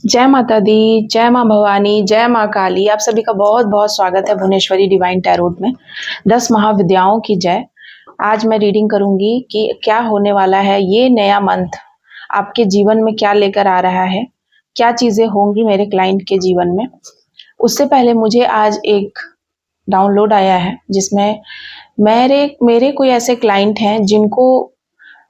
जय माता दी, जय माँ भवानी, जय माँ काली। आप सभी का बहुत-बहुत स्वागत है भुवनेश्वरी डिवाइन टैरोट में। 10 महाविद्याओं की जय। आज मैं रीडिंग करूँगी कि क्या होने वाला है ये नया मंथ आपके जीवन में क्या लेकर आ रहा है, क्या चीज़ें होंगी मेरे क्लाइंट के जीवन में। उससे पहले मुझे आज एक डाउनलोड आया है जिसमें मेरे मेरे कोई ऐसे क्लाइंट हैं जिनको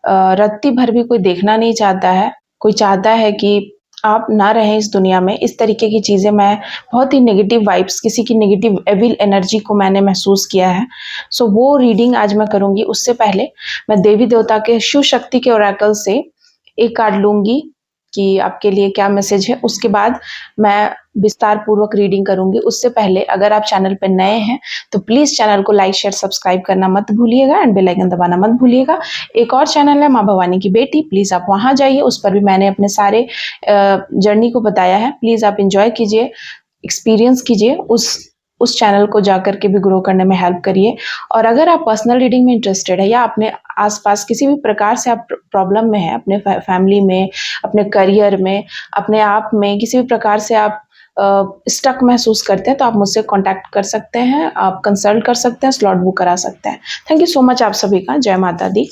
रत्ती भर भी कोई देखना नहीं चाहता है। कोई चाहता है कि आप ना रहें इस दुनिया में। इस तरीके की चीज़ें मैं बहुत ही नेगेटिव वाइब्स, किसी की नेगेटिव एविल एनर्जी को मैंने महसूस किया है। सो वो रीडिंग आज मैं करूँगी। उससे पहले मैं देवी देवता के शिव शक्ति के ओरेकल से एक कार्ड लूँगी कि आपके लिए क्या मैसेज है। उसके बाद मैं विस्तार पूर्वक रीडिंग करूँगी। उससे पहले अगर आप चैनल पे नए हैं तो प्लीज़ चैनल को लाइक, शेयर, सब्सक्राइब करना मत भूलिएगा एंड बेल आइकन दबाना मत भूलिएगा। एक और चैनल है माँ भवानी की बेटी, प्लीज़ आप वहाँ जाइए। उस पर भी मैंने अपने सारे जर्नी को बताया है। प्लीज़ आप एंजॉय कीजिए, एक्सपीरियंस कीजिए, उस चैनल को जाकर के भी ग्रो करने में हेल्प करिए। और अगर आप पर्सनल रीडिंग में इंटरेस्टेड है या अपने आसपास किसी भी प्रकार से आप प्रॉब्लम में हैं, अपने फैमिली में, अपने करियर में, अपने आप में किसी भी प्रकार से आप स्टक महसूस करते हैं तो आप मुझसे कांटेक्ट कर सकते हैं, आप कंसल्ट कर सकते हैं, स्लॉट बुक करा सकते हैं। थैंक यू सो मच आप सभी का। जय माता दी।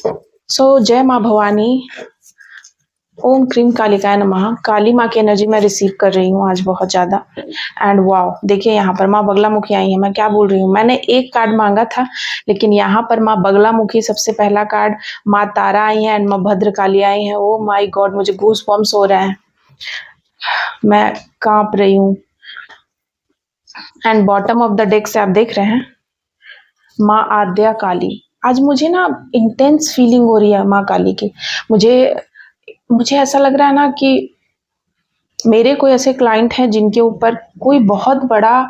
जय माँ भवानी, ओम क्रीम कालिकाय नमः। काली माँ की एनर्जी मैं रिसीव कर रही हूँ आज बहुत ज़्यादा। एंड वाओ, देखिए यहाँ पर माँ बगलामुखी आई है। मैं क्या बोल रही हूँ, मैंने एक कार्ड मांगा था लेकिन यहाँ पर माँ बगलामुखी सबसे पहला कार्ड, माँ तारा आई है एंड माँ भद्रकाली आई है। ओ माय गॉड, मुझे गूज बम्स हो रहे हैं, मैं कांप रही हूँ। And bottom of the deck से आप देख रहे हैं माँ आद्या काली। आज मुझे ना इंटेंस फीलिंग हो रही है माँ काली की। मुझे ऐसा लग रहा है ना कि मेरे कोई ऐसे क्लाइंट हैं जिनके ऊपर कोई बहुत बड़ा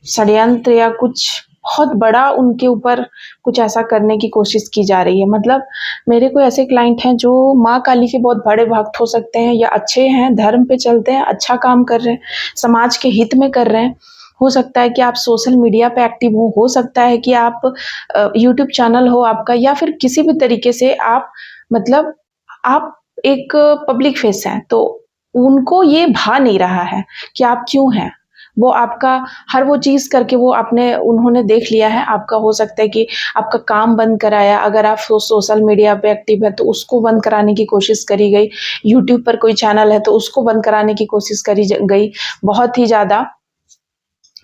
षड्यंत्र या कुछ बहुत बड़ा उनके ऊपर कुछ ऐसा करने की कोशिश की जा रही है। मतलब मेरे कोई ऐसे क्लाइंट हैं जो माँ काली के बहुत बड़े भक्त हो सकते हैं या अच्छे हैं, धर्म पे चलते हैं, अच्छा काम कर रहे हैं, समाज के हित में कर रहे हैं। हो सकता है कि आप सोशल मीडिया पे एक्टिव हो सकता है कि आप यूट्यूब चैनल हो आपका, या फिर किसी भी तरीके से आप, मतलब आप एक पब्लिक फेस हैं, तो उनको ये भा नहीं रहा है कि आप क्यों हैं। वो आपका हर वो चीज़ करके वो आपने उन्होंने देख लिया है। आपका हो सकता है कि आपका काम बंद कराया, अगर आप सोशल मीडिया पे एक्टिव है तो उसको बंद कराने की कोशिश करी गई। यूट्यूब पर कोई चैनल है तो उसको बंद कराने की कोशिश करी गई। बहुत ही ज़्यादा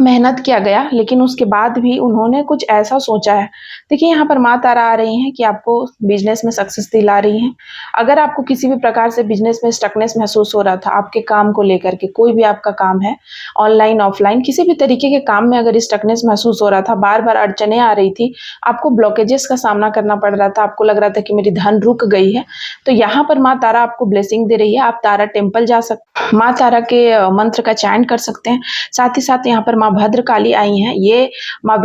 मेहनत किया गया लेकिन उसके बाद भी उन्होंने कुछ ऐसा सोचा है। देखिए यहाँ पर माँ तारा आ रही हैं कि आपको बिजनेस में सक्सेस दिला रही हैं। अगर आपको किसी भी प्रकार से बिजनेस में स्टकनेस महसूस हो रहा था, आपके काम को लेकर के, कोई भी आपका काम है, ऑनलाइन ऑफलाइन किसी भी तरीके के काम में अगर स्टकनेस महसूस हो रहा था, बार बार अड़चने आ रही थी, आपको ब्लॉकेजेस का सामना करना पड़ रहा था, आपको लग रहा था कि मेरी धन रुक गई है, तो यहाँ पर माँ तारा आपको ब्लेसिंग दे रही है। आप तारा टेम्पल जा सकते, माँ तारा के मंत्र का चैंट कर सकते हैं। साथ ही साथ यहाँ पर माँ भद्रकाली आई हैं। ये माँ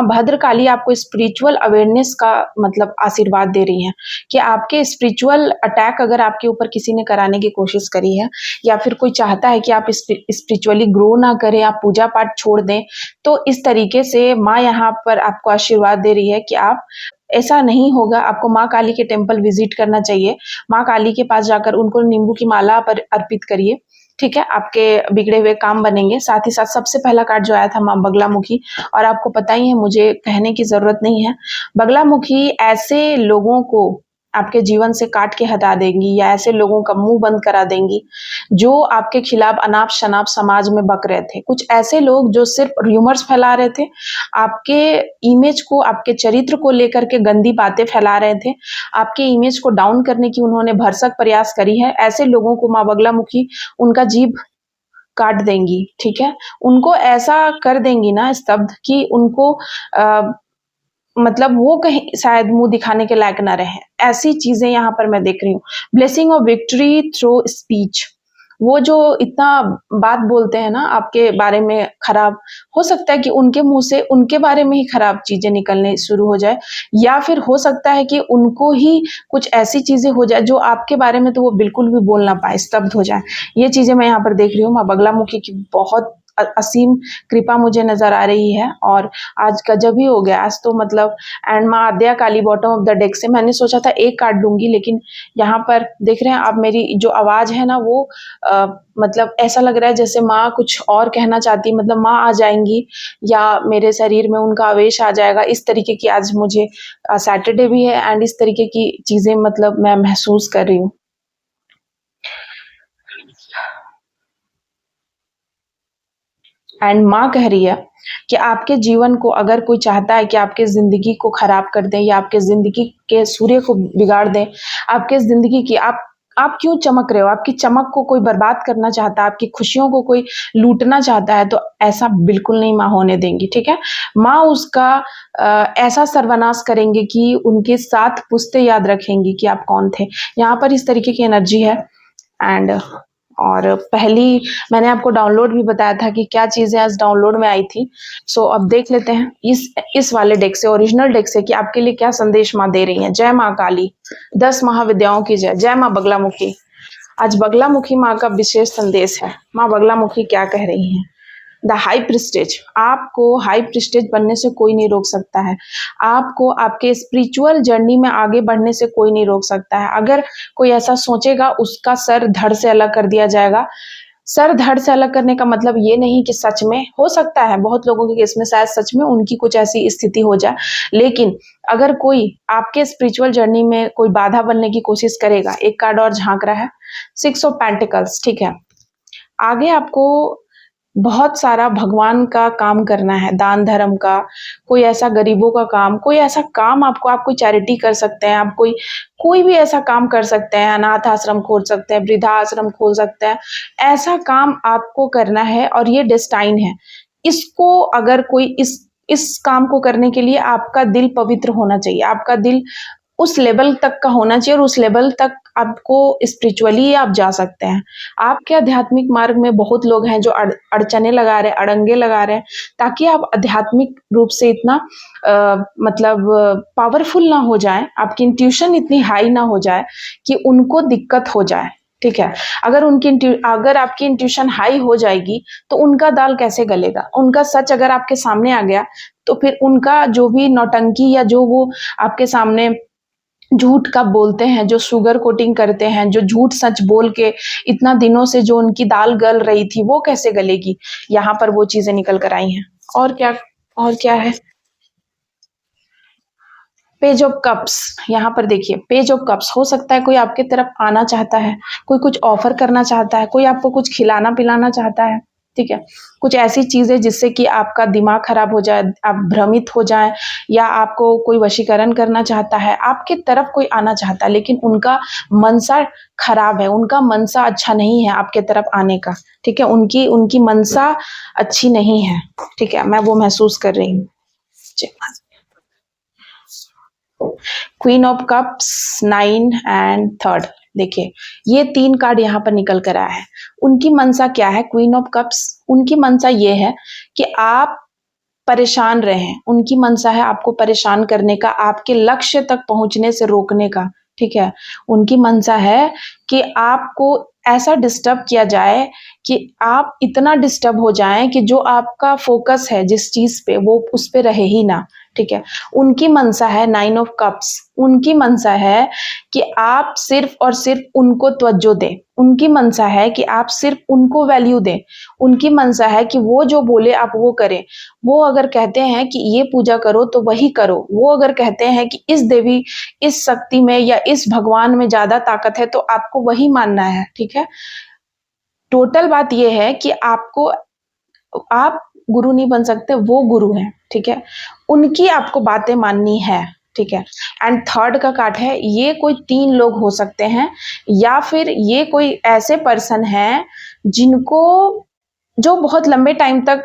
भद्रकाली आपको स्पिरिचुअल अवेयरनेस का मतलब आशीर्वाद दे रही हैं कि आपके स्पिरिचुअल अटैक अगर आपके ऊपर किसी ने कराने की कोशिश करी है, या फिर कोई चाहता है कि आप स्पिरिचुअली ग्रो ना करें, आप पूजा पाठ छोड़ दें, तो इस तरीके से माँ यहाँ पर आपको आशीर्वाद दे रही है कि आप, ऐसा नहीं होगा। आपको माँ काली के टेम्पल विजिट करना चाहिए। माँ काली के पास जाकर उनको नींबू की माला पर अर्पित करिए, ठीक है, आपके बिगड़े हुए काम बनेंगे। साथ ही साथ सबसे पहला कार्ड जो आया था माँ बगलामुखी, और आपको पता ही है, मुझे कहने की जरूरत नहीं है, बगलामुखी ऐसे लोगों को आपके जीवन से काट के हटा देंगी या ऐसे लोगों का मुंह बंद करा देंगी जो आपके खिलाफ अनाप शनाप समाज में बक रहे थे। कुछ ऐसे लोग जो सिर्फ र्यूमर्स फैला रहे थे, आपके इमेज को, आपके चरित्र को लेकर के गंदी बातें फैला रहे थे, आपके इमेज को डाउन करने की उन्होंने भरसक प्रयास करी है। ऐसे लोगों को माँ बगलामुखी उनका जीभ काट देंगी, ठीक है, उनको ऐसा कर देंगी ना स्तब्ध कि उनको मतलब वो कहीं शायद मुंह दिखाने के लायक ना रहे। ऐसी चीजें यहाँ पर मैं देख रही हूँ। Blessing of victory through speech, वो जो इतना बात बोलते हैं ना आपके बारे में खराब, हो सकता है कि उनके मुंह से उनके बारे में ही खराब चीजें निकलने शुरू हो जाए, या फिर हो सकता है कि उनको ही कुछ ऐसी चीजें हो जाए जो आपके बारे में तो वो बिल्कुल भी बोल ना पाए, स्तब्ध हो जाए। ये चीजें मैं यहाँ पर देख रही हूँ। माँ बगलामुखी की बहुत असीम कृपा मुझे नज़र आ रही है और आज गज़ब ही हो गया आज तो मतलब। एंड माँ आद्या काली बॉटम ऑफ द डेक से मैंने सोचा था एक कार्ड लूँगी, लेकिन यहाँ पर देख रहे हैं आप मेरी जो आवाज़ है ना वो मतलब ऐसा लग रहा है जैसे माँ कुछ और कहना चाहती, मतलब माँ आ जाएँगी या मेरे शरीर में उनका आवेश आ जाएगा। इस तरीके की आज मुझे सैटरडे भी है एंड इस तरीके की चीज़ें मतलब मैं महसूस कर रही हूँ। एंड माँ कह रही है कि आपके जीवन को अगर कोई चाहता है कि आपके ज़िंदगी को खराब कर दें या आपके ज़िंदगी के सूर्य को बिगाड़ दें, आपके ज़िंदगी की आप क्यों चमक रहे हो? आपकी चमक को कोई बर्बाद करना चाहता है, आपकी खुशियों को कोई लूटना चाहता है, तो ऐसा बिल्कुल नहीं माँ होने देंगी, ठीक है? माँ उसका ऐसा सर्वनाश करेंगे कि उनके 7 पुश्तें याद रखेंगी कि आप कौन थे। यहाँ पर इस तरीके की एनर्जी है। एंड और पहली मैंने आपको डाउनलोड भी बताया था कि क्या चीज़ें आज डाउनलोड में आई थी। सो अब देख लेते हैं इस वाले डेक से, ओरिजिनल डेक से, कि आपके लिए क्या संदेश माँ दे रही हैं। जय माँ काली, 10 महाविद्याओं की जय। जय माँ बगलामुखी। आज बगलामुखी माँ का विशेष संदेश है। माँ बगलामुखी क्या कह रही हैं? द हाई प्रिस्टेज, आपको हाई प्रिस्टेज बनने से कोई नहीं रोक सकता है। आपको आपके स्पिरिचुअल जर्नी में आगे बढ़ने से कोई नहीं रोक सकता है। अगर कोई ऐसा सोचेगा उसका सर धड़ से अलग कर दिया जाएगा। सर धड़ से अलग करने का मतलब ये नहीं कि सच में हो सकता है, बहुत लोगों के केस में शायद सच में उनकी कुछ ऐसी स्थिति हो जाए, लेकिन अगर कोई आपके स्पिरिचुअल जर्नी में कोई बाधा बनने की कोशिश करेगा, एक कार्ड और झांक रहा है, 6 ऑफ पेंटिकल्स, ठीक है। आगे आपको बहुत सारा भगवान का काम करना है, दान धर्म का, कोई ऐसा गरीबों का काम, कोई ऐसा काम आप कोई चैरिटी कर सकते हैं, आप कोई भी ऐसा काम कर सकते हैं, अनाथ आश्रम खोल सकते हैं, वृद्धा आश्रम खोल सकते हैं। ऐसा काम आपको करना है और ये डेस्टाइन है। इसको अगर कोई इस काम को करने के लिए आपका दिल पवित्र होना चाहिए, आपका दिल उस लेवल तक का होना चाहिए और उस लेवल तक आपको स्पिरिचुअली आप जा सकते हैं। आपके आध्यात्मिक मार्ग में बहुत लोग हैं जो अड़चने लगा रहे हैं, अड़ंगे लगा रहे हैं, ताकि आप आध्यात्मिक रूप से इतना मतलब पावरफुल ना हो जाए, आपकी इंट्यूशन इतनी हाई ना हो जाए कि उनको दिक्कत हो जाए, ठीक है। अगर आपकी इंट्यूशन हाई हो जाएगी तो उनका दाल कैसे गलेगा? उनका सच अगर आपके सामने आ गया तो फिर उनका जो भी नौटंकी या जो वो आपके सामने झूठ का बोलते हैं, जो शुगर कोटिंग करते हैं, जो झूठ सच बोल के इतना दिनों से जो उनकी दाल गल रही थी वो कैसे गलेगी? यहाँ पर वो चीजें निकल कर आई हैं। और क्या है? Page of cups. यहाँ पर देखिए पेज ऑफ कप्स, हो सकता है कोई आपके तरफ आना चाहता है, कोई कुछ ऑफर करना चाहता है, कोई आपको कुछ खिलाना पिलाना चाहता है, ठीक है। कुछ ऐसी चीजें जिससे कि आपका दिमाग खराब हो जाए, आप भ्रमित हो जाए, या आपको कोई वशीकरण करना चाहता है, आपके तरफ कोई आना चाहता है, लेकिन उनका मनसा खराब है, उनका मनसा अच्छा नहीं है आपके तरफ आने का, ठीक है। उनकी मनसा अच्छी नहीं है, ठीक है, मैं वो महसूस कर रही हूँ। Queen of cups, 9 and 3। देखिए ये 3 कार्ड यहाँ पर निकल कर आया है। उनकी मनसा क्या है? क्वीन ऑफ कप्स, उनकी मनसा ये है कि आप परेशान रहें। उनकी मनसा है आपको परेशान करने का, आपके लक्ष्य तक पहुंचने से रोकने का, ठीक है। उनकी मनसा है कि आपको ऐसा डिस्टर्ब किया जाए कि आप इतना डिस्टर्ब हो जाएं कि जो आपका फोकस है जिस चीज पे वो उस पे रहे ही ना, ठीक है। उनकी मनसा है 9 ऑफ कप्स। उनकी मनसा है कि आप सिर्फ और सिर्फ उनको तवज्जो दें। उनकी मनसा है कि आप सिर्फ उनको वैल्यू दें। उनकी मनसा है कि वो जो बोले आप वो करें। वो अगर कहते हैं कि ये पूजा करो तो वही करो। वो अगर कहते हैं कि इस देवी, इस शक्ति में या इस भगवान में ज्यादा ताकत है तो आपको वही मानना है, ठीक है। टोटल बात ये है कि आप गुरु नहीं बन सकते, वो गुरु हैं, ठीक है। उनकी आपको बातें माननी है, ठीक है। एंड 3 का कार्ड है, ये कोई 3 लोग हो सकते हैं या फिर ये कोई ऐसे पर्सन हैं जिनको जो बहुत लंबे टाइम तक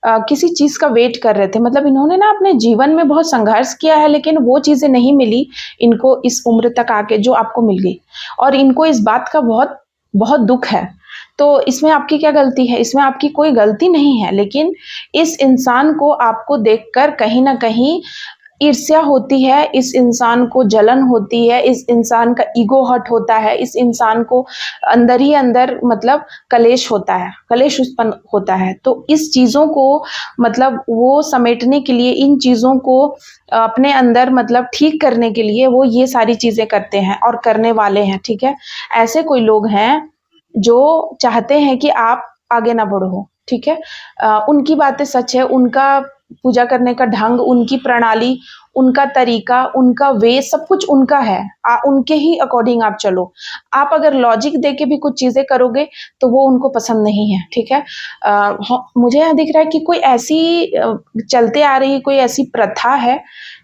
किसी चीज का वेट कर रहे थे। मतलब इन्होंने ना अपने जीवन में बहुत संघर्ष किया है, लेकिन वो चीजें नहीं मिली इनको इस उम्र तक आके जो आपको मिल गई, और इनको इस बात का बहुत बहुत दुख है। तो इसमें आपकी क्या गलती है? इसमें आपकी कोई गलती नहीं है, लेकिन इस इंसान को आपको देखकर कहीं ना कहीं ईर्ष्या होती है, इस इंसान को जलन होती है, इस इंसान का ईगो हर्ट होता है, इस इंसान को अंदर ही अंदर मतलब कलेश होता है, कलेश उत्पन्न होता है। तो इस चीज़ों को मतलब वो समेटने के लिए, इन चीज़ों को अपने अंदर मतलब ठीक करने के लिए वो ये सारी चीज़ें करते हैं और करने वाले हैं, ठीक है? ऐसे कोई लोग हैं जो चाहते हैं कि आप आगे ना बढ़ो, ठीक है? उनकी बातें सच है, उनका पूजा करने का ढंग, उनकी प्रणाली, उनका तरीका, उनका वे सब कुछ उनका है। उनके ही अकॉर्डिंग आप चलो। आप अगर लॉजिक देके भी कुछ चीज़ें करोगे तो वो उनको पसंद नहीं है, ठीक है? मुझे यहाँ दिख रहा है कि कोई ऐसी चलते आ रही कोई ऐसी प्रथा है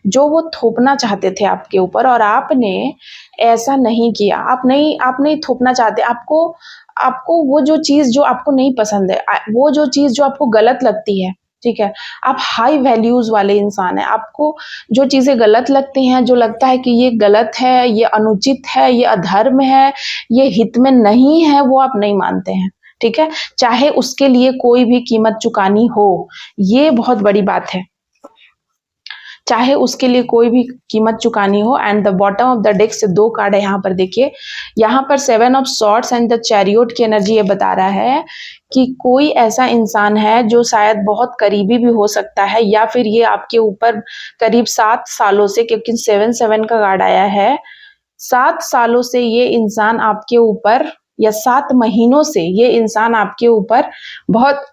जो वो थोपना चाहते थे आपके ऊपर और आपने ऐसा नहीं किया। आप नहीं थोपना चाहते। आपको आपको वो जो चीज़ जो आपको नहीं पसंद है, वो जो चीज़ जो आपको गलत लगती है, ठीक है? आप हाई वैल्यूज़ वाले इंसान हैं। आपको जो चीज़ें गलत लगती हैं, जो लगता है कि ये गलत है, ये अनुचित है, ये अधर्म है, ये हित में नहीं है, वो आप नहीं मानते हैं, ठीक है? चाहे उसके लिए कोई भी कीमत चुकानी हो, ये बहुत बड़ी बात है। चाहे उसके लिए कोई भी कीमत चुकानी हो। And the bottom of the deck से 2 कार्ड है यहाँ पर देखिए। यहाँ पर 7 of swords and the chariot की एनर्जी ये बता रहा है कि कोई ऐसा इंसान है जो शायद बहुत करीबी भी हो सकता है या फिर ये आपके ऊपर करीब 7 सालों से, क्योंकि 7-7 का कार्ड आया है, 7 सालों से ये इंसान आपके ऊपर या 7 महीनों से ये इंसान आपके ऊपर बहुत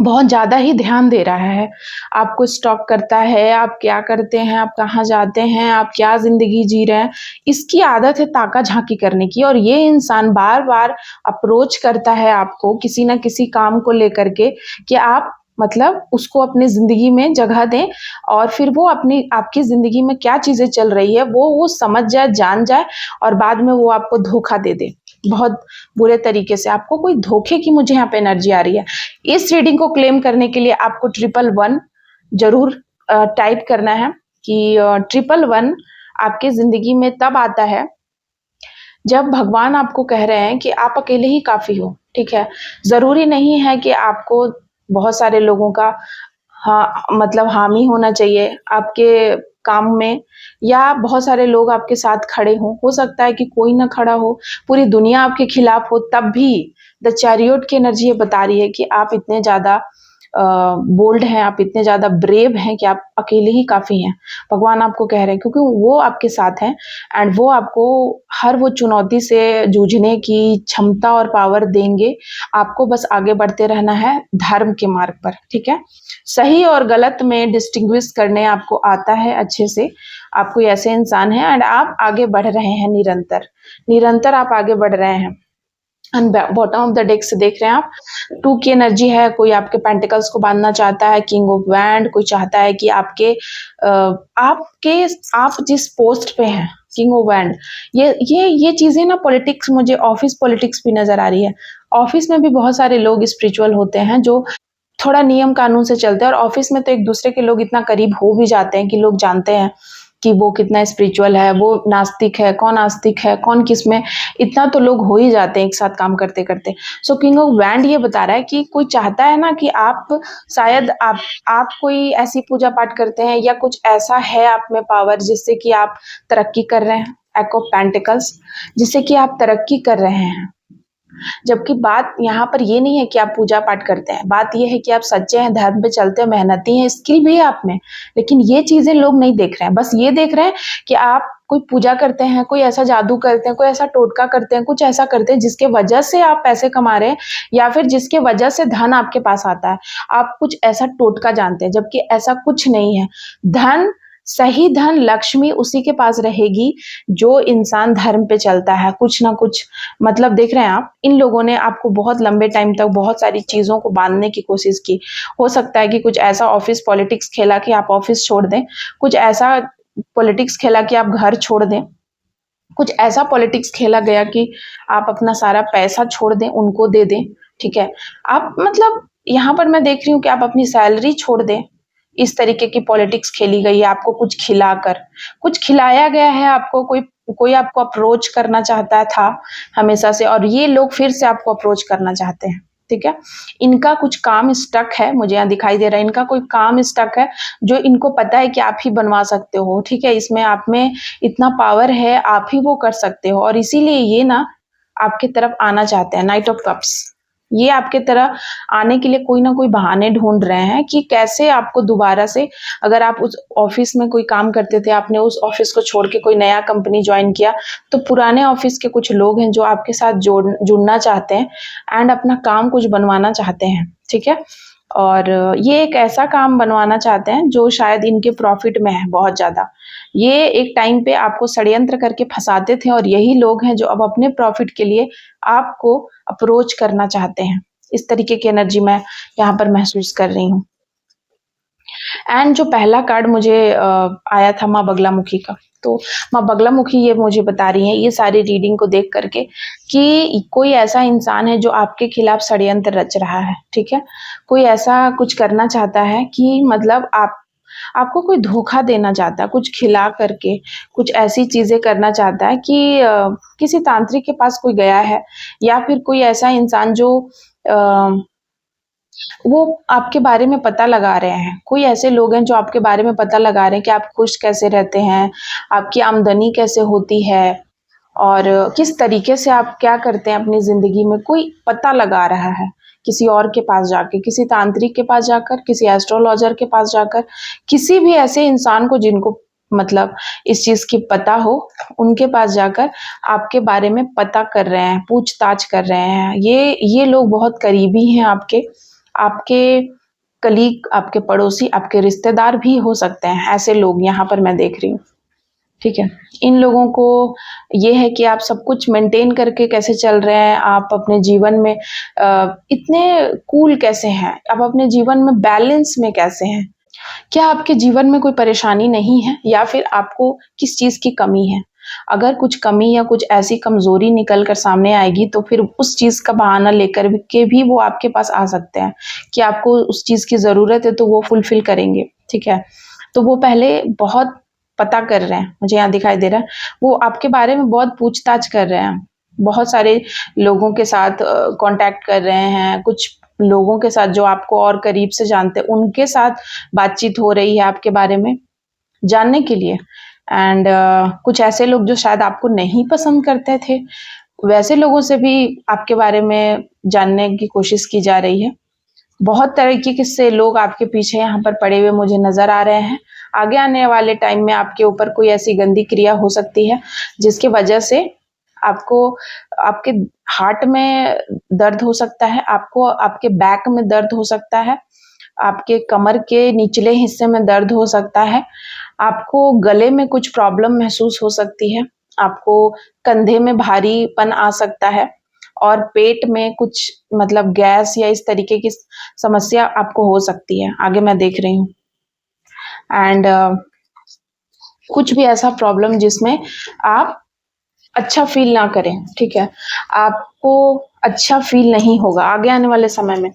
बहुत ज़्यादा ही ध्यान दे रहा है। आपको स्टॉक करता है, आप क्या करते हैं, आप कहाँ जाते हैं, आप क्या ज़िंदगी जी रहे हैं, इसकी आदत है ताका-झाकी करने की और ये इंसान बार-बार अप्रोच करता है आपको किसी न किसी काम को लेकर के कि आप मतलब उसको अपनी ज़िंदगी में जगह दें और फिर वो अपनी आपकी ज़िंदगी में क्या चीज़ें चल रही है, वो समझ जाए, जान जाए और बाद में वो आपको धोखा दे दे। बहुत बुरे तरीके से आपको कोई धोखे की मुझे यहाँ पे एनर्जी आ रही है। इस रीडिंग को क्लेम करने के लिए आपको 111 ज़रूर टाइप करना है कि 111 आपके ज़िंदगी में तब आता है जब भगवान आपको कह रहे हैं कि आप अकेले ही काफ़ी हो, ठीक है? ज़रूरी नहीं है कि आपको बहुत सारे लोगों का हाँ, मतलब हामी होना चाहिए आपके काम में या बहुत सारे लोग आपके साथ खड़े हों। हो सकता है कि कोई ना खड़ा हो, पूरी दुनिया आपके खिलाफ हो, तब भी द चैरियट की एनर्जी ये बता रही है कि आप इतने ज़्यादा बोल्ड हैं, आप इतने ज़्यादा ब्रेव हैं कि आप अकेले ही काफ़ी हैं। भगवान आपको कह रहे हैं क्योंकि वो आपके साथ हैं एंड वो आपको हर वो चुनौती से जूझने की क्षमता और पावर देंगे। आपको बस आगे बढ़ते रहना है धर्म के मार्ग पर, ठीक है? सही और गलत में डिस्टिंग्विश करने आपको आता है अच्छे से। आप कोई ऐसे इंसान हैं एंड आप आगे बढ़ रहे हैं निरंतर। निरंतर आप आगे बढ़ रहे हैं। And bottom of the deck से देख रहे हैं आप 2 की एनर्जी है। कोई आपके पेंटिकल्स को बांधना चाहता है, किंग ऑफ वैंड। कोई चाहता है कि आप जिस पोस्ट पे हैं, किंग ऑफ वैंड, ये चीजें ना पॉलिटिक्स, मुझे ऑफिस पॉलिटिक्स भी नजर आ रही है। ऑफिस में भी बहुत सारे लोग स्पिरिचुअल होते हैं जो थोड़ा नियम कानून से चलते हैं और ऑफिस में तो एक दूसरे के लोग इतना करीब हो भी जाते हैं कि लोग जानते हैं कि वो कितना स्पिरिचुअल है, वो नास्तिक है, कौन आस्तिक है, कौन किसमें, इतना तो लोग हो ही जाते हैं एक साथ काम करते करते। सो किंग ऑफ वैंड ये बता रहा है कि कोई चाहता है ना कि आप शायद आप कोई ऐसी पूजा पाठ करते हैं या कुछ ऐसा है आप में पावर जिससे कि आप तरक्की कर रहे हैं, एक्ट ऑफ पेंटिकल्स, जिससे कि आप तरक्की कर रहे हैं। जबकि बात यहाँ पर ये नहीं है कि आप पूजा पाठ करते हैं, बात ये है कि आप सच्चे हैं, धर्म पे चलते हैं, मेहनती हैं, स्किल भी है आप में। लेकिन ये चीजें लोग नहीं देख रहे हैं, बस ये देख रहे हैं कि आप कोई पूजा करते हैं, कोई ऐसा जादू करते हैं, कोई ऐसा टोटका करते हैं, कुछ ऐसा करते हैं जिसके वजह से आप पैसे कमा रहे हैं या फिर जिसके वजह से धन आपके पास आता है। आप कुछ ऐसा टोटका जानते हैं, जबकि ऐसा कुछ नहीं है। धन, सही धन, लक्ष्मी उसी के पास रहेगी जो इंसान धर्म पे चलता है। कुछ ना कुछ मतलब देख रहे हैं आप, इन लोगों ने आपको बहुत लंबे टाइम तक बहुत सारी चीज़ों को बाँधने की कोशिश की। हो सकता है कि कुछ ऐसा ऑफ़िस पॉलिटिक्स खेला कि आप ऑफ़िस छोड़ दें, कुछ ऐसा पॉलिटिक्स खेला कि आप घर छोड़ दें, कुछ ऐसा पॉलिटिक्स खेला गया कि आप अपना सारा पैसा छोड़ दें, उनको दे दें, ठीक है? आप मतलब यहाँ पर मैं देख रही हूँ कि आप अपनी सैलरी छोड़ दें, इस तरीके की पॉलिटिक्स खेली गई है आपको कुछ खिलाकर। कुछ खिलाया गया है आपको, कोई कोई आपको अप्रोच करना चाहता था हमेशा से और ये लोग फिर से आपको अप्रोच करना चाहते हैं, ठीक है? इनका कुछ काम स्टक है, मुझे यहाँ दिखाई दे रहा है, इनका कोई काम स्टक है जो इनको पता है कि आप ही बनवा सकते हो, ठीक है? इसमें आप में इतना पावर है, आप ही वो कर सकते हो और इसीलिए ये ना आपकी तरफ आना चाहते हैं। नाइट ऑफ कप्स, ये आपके तरफ आने के लिए कोई ना कोई बहाने ढूँढ रहे हैं कि कैसे आपको दोबारा से, अगर आप उस ऑफ़िस में कोई काम करते थे, आपने उस ऑफ़िस को छोड़ के कोई नया कंपनी जॉइन किया, तो पुराने ऑफ़िस के कुछ लोग हैं जो आपके साथ जुड़ना चाहते हैं एंड अपना काम कुछ बनवाना चाहते हैं, ठीक है? और ये एक ऐसा काम बनवाना चाहते हैं जो शायद इनके प्रॉफ़िट में है बहुत ज़्यादा। ये एक टाइम पे आपको षड्यंत्र करके फँसाते थे और यही लोग हैं जो अब अपने प्रॉफ़िट के लिए आपको अप्रोच करना चाहते हैं। इस तरीके की एनर्जी मैं यहाँ पर महसूस कर रही हूँ। एंड जो पहला कार्ड मुझे आया था माँ बगलामुखी का, तो माँ बगलामुखी ये मुझे बता रही हैं ये सारी रीडिंग को देख करके कि कोई ऐसा इंसान है जो आपके खिलाफ षड्यंत्र रच रहा है, ठीक है? कोई ऐसा कुछ करना चाहता है कि मतलब आपको कोई धोखा देना चाहता है, कुछ खिला करके, कुछ ऐसी चीज़ें करना चाहता है कि किसी तांत्रिक के पास कोई गया है या फिर कोई ऐसा इंसान जो अ, वो आपके बारे में पता लगा रहे हैं। कोई ऐसे लोग हैं जो आपके बारे में पता लगा रहे हैं कि आप खुश कैसे रहते हैं, आपकी आमदनी कैसे होती है और किस तरीके से आप क्या करते हैं अपनी ज़िंदगी में, कोई पता लगा रहा है। किसी और के पास जाके, किसी तांत्रिक के पास जाकर, किसी एस्ट्रोलॉजर के पास जाकर, किसी भी ऐसे इंसान को जिनको मतलब इस चीज़ की पता हो, उनके पास जाकर आपके बारे में पता कर रहे हैं, पूछताछ कर रहे हैं। ये लोग बहुत करीबी हैं आपके, आपके कलीग, आपके पड़ोसी, आपके रिश्तेदार भी हो सकते हैं, ऐसे लोग यहाँ पर मैं देख रही हूँ, ठीक है? इन लोगों को ये है कि आप सब कुछ मेंटेन करके कैसे चल रहे हैं, आप अपने जीवन में इतने कूल कैसे हैं, आप अपने जीवन में बैलेंस में कैसे हैं? क्या आपके जीवन में कोई परेशानी नहीं है या फिर आपको किस चीज़ की कमी है? अगर कुछ कमी या कुछ ऐसी कमज़ोरी निकल कर सामने आएगी तो फिर उस चीज़ का बहाना लेकर के भी वो आपके पास आ सकते हैं कि आपको उस चीज़ की ज़रूरत है तो वो फुलफ़िल करेंगे, ठीक है? तो वो पहले बहुत पता कर रहे हैं, मुझे यहाँ दिखाई दे रहा है, वो आपके बारे में बहुत पूछताछ कर रहे हैं। बहुत सारे लोगों के साथ कॉन्टैक्ट कर रहे हैं, कुछ लोगों के साथ जो आपको और करीब से जानते हैं, उनके साथ बातचीत हो रही है आपके बारे में जानने के लिए एंड कुछ ऐसे लोग जो शायद आपको नहीं पसंद करते थे, वैसे लोगों से भी आपके बारे में जानने की कोशिश की जा रही है। बहुत तरीके के से लोग आपके पीछे यहाँ पर पड़े हुए मुझे नज़र आ रहे हैं। आगे आने वाले टाइम में आपके ऊपर कोई ऐसी गंदी क्रिया हो सकती है, जिसकी वजह से आपको आपके हार्ट में दर्द हो सकता है, आपको आपके बैक में दर्द हो सकता है, आपके कमर के निचले हिस्से में दर्द हो सकता है, आपको गले में कुछ प्रॉब्लम महसूस हो सकती है, आपको कंधे में भारीपन आ सकता है और पेट में कुछ मतलब गैस या इस तरीके की समस्या आपको हो सकती है, आगे मैं देख रही हूँ। एंड कुछ भी ऐसा प्रॉब्लम जिसमें आप अच्छा फ़ील ना करें, ठीक है? आपको अच्छा फ़ील नहीं होगा आगे आने वाले समय में।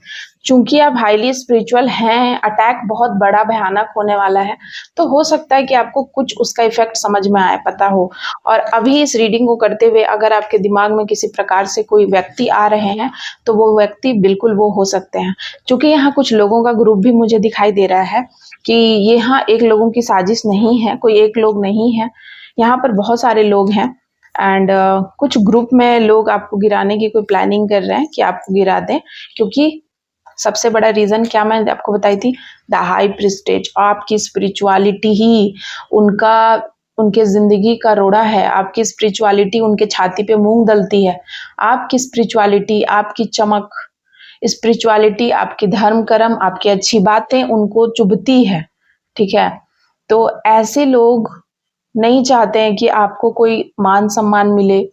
चूँकि आप हाइली स्पिरिचुअल हैं, अटैक बहुत बड़ा भयानक होने वाला है, तो हो सकता है कि आपको कुछ उसका इफ़ेक्ट समझ में आए, पता हो। और अभी इस रीडिंग को करते हुए अगर आपके दिमाग में किसी प्रकार से कोई व्यक्ति आ रहे हैं, तो वो व्यक्ति बिल्कुल वो हो सकते हैं। चूँकि यहाँ कुछ लोगों का ग्रुप भी मुझे दिखाई दे रहा है कि यहाँ एक लोगों की साजिश नहीं है, कोई एक लोग नहीं है, यहाँ पर बहुत सारे लोग हैं। एंड कुछ ग्रुप में लोग आपको गिराने की कोई प्लानिंग कर रहे हैं कि आपको गिरा दें, क्योंकि सबसे बड़ा रीज़न क्या मैंने आपको बताई थी, द हाई प्रीस्टेज, आपकी स्पिरिचुअलिटी ही उनका उनके ज़िंदगी का रोड़ा है, आपकी स्पिरिचुअलिटी उनके छाती पे मूँग दलती है, आपकी स्पिरिचुअलिटी, आपकी चमक, स्पिरिचुअलिटी, आपके धर्म कर्म, आपकी अच्छी बातें उनको चुभती है, ठीक है? तो ऐसे लोग नहीं चाहते हैं कि आपको कोई मान-सम्मान मिले,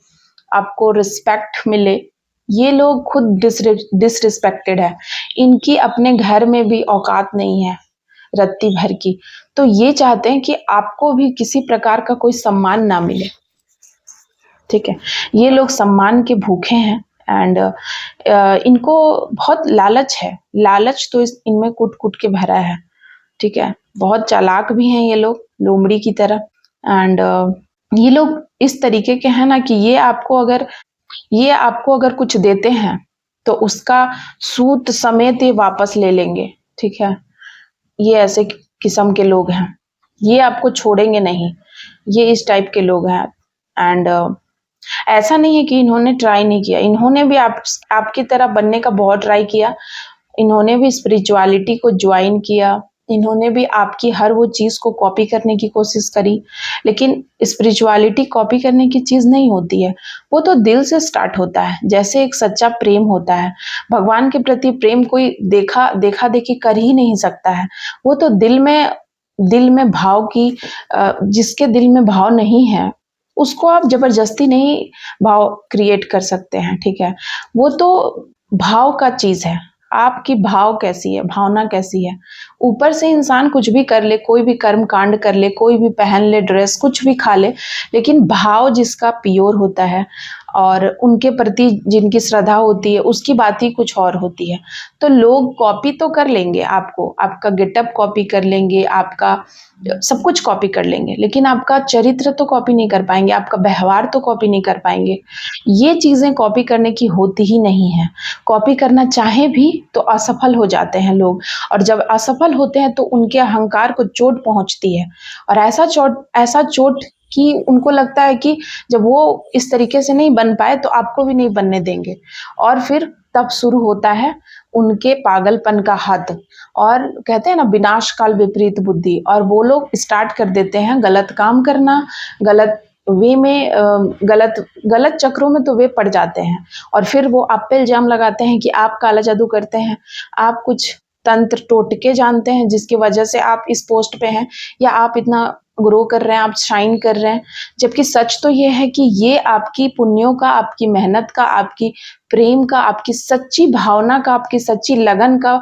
आपको रिस्पेक्ट मिले। ये लोग खुद डिसरिस्पेक्टेड है। इनकी अपने घर में भी औकात नहीं है, रत्ती भर की। तो ये चाहते हैं कि आपको भी किसी प्रकार का कोई सम्मान ना मिले, ठीक है? ये लोग सम्मान के भूखे हैं एंड इनको बहुत लालच है। लालच तो इनमें कूट-कूट के भरा है, ठीक है? बहुत चालाक भी हैं ये लोग, लोमड़ी की तरह। एंड ये लोग इस तरीके के हैं ना कि ये आपको अगर कुछ देते हैं, तो उसका सूत समेत ये वापस ले लेंगे, ठीक है। ये ऐसे किस्म के लोग हैं, ये आपको छोड़ेंगे नहीं, ये इस टाइप के लोग हैं। एंड ऐसा नहीं है कि इन्होंने ट्राई नहीं किया, इन्होंने भी आपकी तरह बनने का बहुत ट्राई किया, इन्होंने भी स्पिरिचुअलिटी को ज्वाइन किया, इन्होंने भी आपकी हर वो चीज़ को कॉपी करने की कोशिश करी, लेकिन स्पिरिचुअलिटी कॉपी करने की चीज़ नहीं होती है, वो तो दिल से स्टार्ट होता है। जैसे एक सच्चा प्रेम होता है, भगवान के प्रति प्रेम कोई देखा देखी कर ही नहीं सकता है, वो तो दिल में भाव की जिसके दिल में भाव नहीं है उसको आप जबरदस्ती नहीं भाव क्रिएट कर सकते हैं, ठीक है। वो तो भाव का चीज है, आपकी भाव कैसी है, भावना कैसी है। ऊपर से इंसान कुछ भी कर ले, कोई भी कर्म कांड कर ले, कोई भी पहन ले ड्रेस, कुछ भी खा ले, लेकिन भाव जिसका प्योर होता है और उनके प्रति जिनकी श्रद्धा होती है उसकी बात ही कुछ और होती है। तो लोग कॉपी तो कर लेंगे आपको, आपका गेटअप कॉपी कर लेंगे, आपका सब कुछ कॉपी कर लेंगे, लेकिन आपका चरित्र तो कॉपी नहीं कर पाएंगे, आपका व्यवहार तो कॉपी नहीं कर पाएंगे। ये चीजें कॉपी करने की होती ही नहीं है। कॉपी करना चाहे भी तो असफल हो जाते हैं लोग, और जब असफल होते हैं तो उनके अहंकार को चोट पहुंचती है, और ऐसा चोट कि उनको लगता है कि जब वो इस तरीके से नहीं बन पाए तो आपको भी नहीं बनने देंगे, और फिर तब शुरू होता है उनके पागलपन का हद। और कहते हैं ना विनाश काल विपरीत बुद्धि, और वो लोग स्टार्ट कर देते हैं गलत काम करना, गलत वे में गलत चक्रों में तो वे पड़ जाते हैं, और फिर वो आप पे इल्जाम लगाते हैं कि आप काला जादू करते हैं, आप कुछ तंत्र टोटके जानते हैं जिसकी वजह से आप इस पोस्ट पे हैं, या आप इतना ग्रो कर रहे हैं, आप शाइन कर रहे हैं। जबकि सच तो ये है कि ये आपकी पुण्यों का, आपकी मेहनत का, आपकी प्रेम का, आपकी सच्ची भावना का, आपकी सच्ची लगन का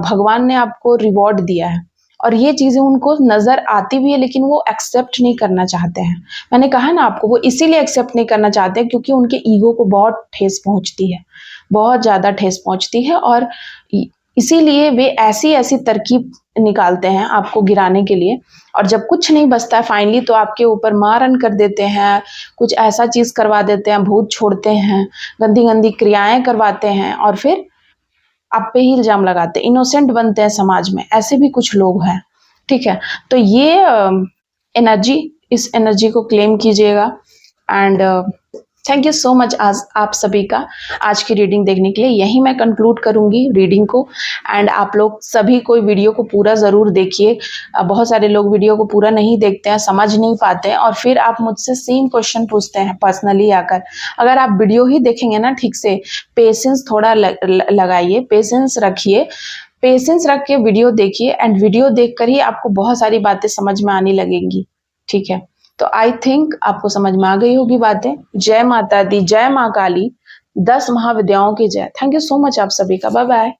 भगवान ने आपको रिवॉर्ड दिया है, और ये चीजें उनको नजर आती भी है, लेकिन वो एक्सेप्ट नहीं करना चाहते हैं। मैंने कहा ना आपको, वो इसीलिए एक्सेप्ट नहीं करना चाहते हैं क्योंकि उनके ईगो को बहुत ठेस पहुंचती है, बहुत ज्यादा ठेस पहुंचती है, और इसीलिए वे ऐसी ऐसी तरकीब निकालते हैं आपको गिराने के लिए। और जब कुछ नहीं बचता है फाइनली, तो आपके ऊपर मारन कर देते हैं, कुछ ऐसा चीज करवा देते हैं, भूत छोड़ते हैं, गंदी गंदी क्रियाएं करवाते हैं, और फिर आप पे ही इल्जाम लगाते हैं, इनोसेंट बनते हैं समाज में। ऐसे भी कुछ लोग हैं, ठीक है। तो ये एनर्जी, इस एनर्जी को क्लेम कीजिएगा। And thank you so much आज आप सभी का आज की रीडिंग देखने के लिए। यही मैं कंक्लूड करूंगी रीडिंग को, एंड आप लोग सभी कोई वीडियो को पूरा ज़रूर देखिए। बहुत सारे लोग वीडियो को पूरा नहीं देखते हैं, समझ नहीं पाते हैं, और फिर आप मुझसे सेम क्वेश्चन पूछते हैं पर्सनली आकर। अगर आप वीडियो ही देखेंगे ना ठीक से, पेशेंस थोड़ा लगाइए, पेशेंस रखिए, पेशेंस रख के वीडियो देखिए, एंड वीडियो देखकर ही आपको बहुत सारी बातें समझ में आने लगेंगी, ठीक है। तो आई थिंक आपको समझ में आ गई होगी बातें। जय माता दी, जय माँ काली, 10 महाविद्याओं की जय। थैंक यू सो मच आप सभी का, बाय बाय।